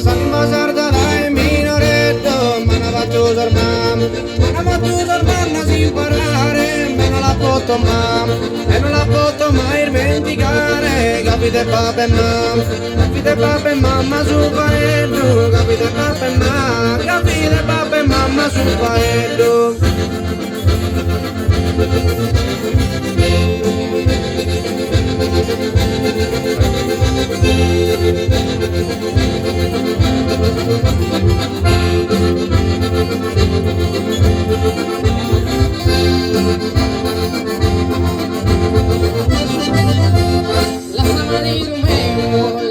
Salima sardana e minoretto, ma non faccio sormam, non si imparare, ma non la posso mai, e non la posso mai dimenticare, capite papà e mamma sul paello, capite papà e mamma sul paello.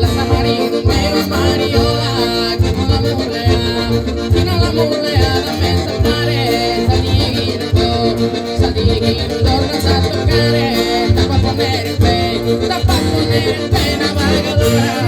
Lascia marido meu, Mariola, che non la mulea da me saltare, salighino, torna a toccare, da qua ponere il pena vagadora.